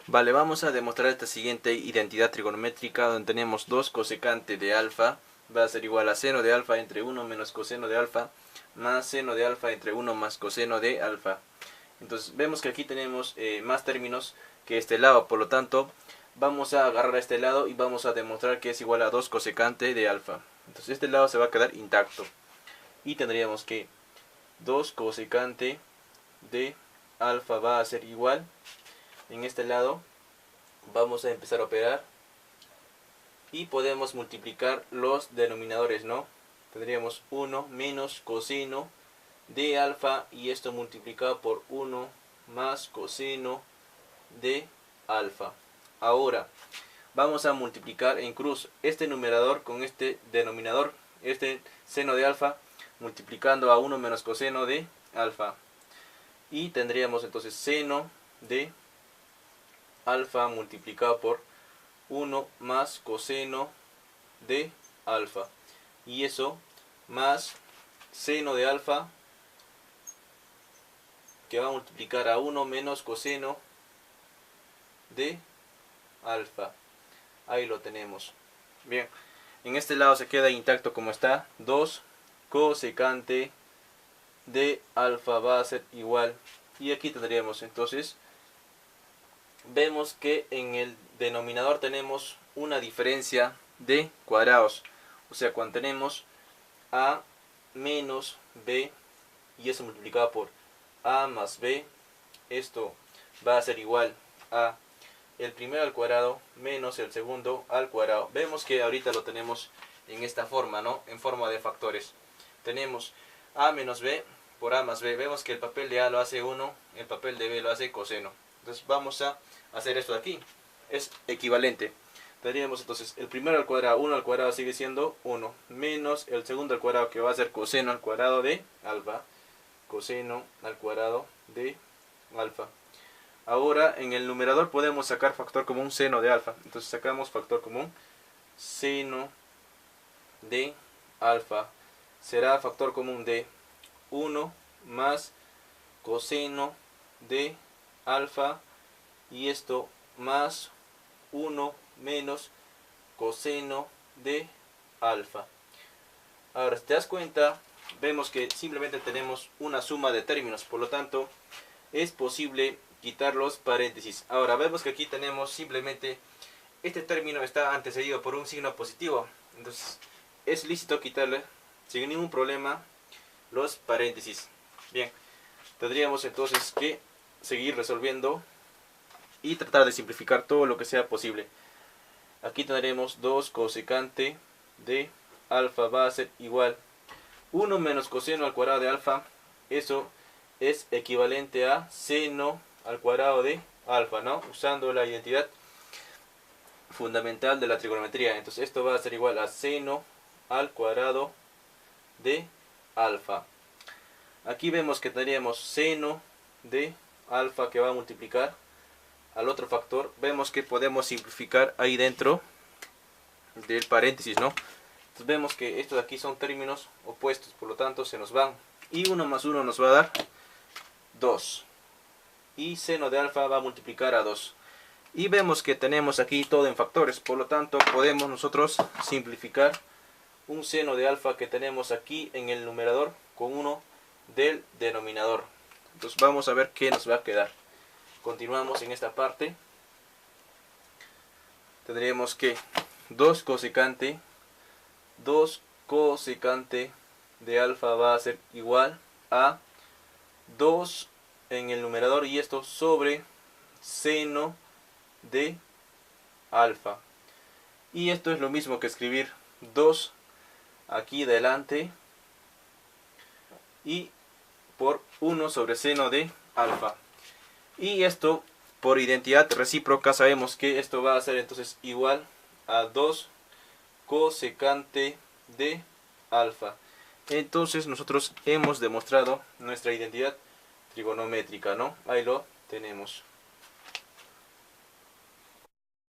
Vale, vamos a demostrar esta siguiente identidad trigonométrica donde tenemos 2 cosecante de alfa va a ser igual a seno de alfa entre 1 menos coseno de alfa más seno de alfa entre 1 más coseno de alfa. Entonces vemos que aquí tenemos más términos que este lado, por lo tanto vamos a agarrar a este lado y vamos a demostrar que es igual a 2 cosecante de alfa. Entonces este lado se va a quedar intacto y tendríamos que 2 cosecante de alfa va a ser igual. En este lado vamos a empezar a operar y podemos multiplicar los denominadores, ¿no? Tendríamos 1 menos coseno de alfa y esto multiplicado por 1 más coseno de alfa. Ahora vamos a multiplicar en cruz este numerador con este denominador, este seno de alfa, multiplicando a 1 menos coseno de alfa. Y tendríamos entonces seno de alfa multiplicado por 1 más coseno de alfa. Y eso más seno de alfa que va a multiplicar a 1 menos coseno de alfa. Ahí lo tenemos. Bien, en este lado se queda intacto como está. 2 cosecante de alfa va a ser igual. Y aquí tendríamos entonces, vemos que en el denominador tenemos una diferencia de cuadrados. O sea, cuando tenemos a menos b y eso multiplicado por a más b, esto va a ser igual a el primero al cuadrado menos el segundo al cuadrado. Vemos que ahorita lo tenemos en esta forma, ¿no? En forma de factores. Tenemos a menos b por a más b. Vemos que el papel de a lo hace 1, el papel de b lo hace coseno. Entonces vamos a hacer esto de aquí. Es equivalente. Tendríamos entonces el primero al cuadrado, 1 al cuadrado sigue siendo 1, menos el segundo al cuadrado que va a ser coseno al cuadrado de alfa. Coseno al cuadrado de alfa. Ahora en el numerador podemos sacar factor común seno de alfa. Entonces sacamos factor común seno de alfa. Será factor común de 1 más coseno de alfa. Y esto más 1 menos coseno de alfa. Ahora, si te das cuenta, vemos que simplemente tenemos una suma de términos. Por lo tanto, es posible quitar los paréntesis. Ahora, vemos que aquí tenemos simplemente este término está antecedido por un signo positivo. Entonces, es lícito quitarle sin ningún problema los paréntesis. Bien, tendríamos entonces que seguir resolviendo y tratar de simplificar todo lo que sea posible. Aquí tendremos 2 cosecante de alfa va a ser igual 1 menos coseno al cuadrado de alfa. Eso es equivalente a seno al cuadrado de alfa, ¿no? Usando la identidad fundamental de la trigonometría. Entonces esto va a ser igual a seno al cuadrado de alfa. Aquí vemos que tendríamos seno de alfa que va a multiplicar al otro factor. Vemos que podemos simplificar ahí dentro del paréntesis, ¿no? Entonces vemos que estos de aquí son términos opuestos, por lo tanto se nos van. Y 1 más 1 nos va a dar 2. Y seno de alfa va a multiplicar a 2. Y vemos que tenemos aquí todo en factores, por lo tanto podemos nosotros simplificar un seno de alfa que tenemos aquí en el numerador con 1 del denominador. Entonces vamos a ver qué nos va a quedar. Continuamos en esta parte. Tendríamos que 2 cosecante de alfa va a ser igual a 2 en el numerador y esto sobre seno de alfa. Y esto es lo mismo que escribir 2 aquí delante y por 1 sobre seno de alfa. Y esto por identidad recíproca sabemos que esto va a ser entonces igual a 2 cosecante de alfa. Entonces nosotros hemos demostrado nuestra identidad trigonométrica, ¿no? Ahí lo tenemos.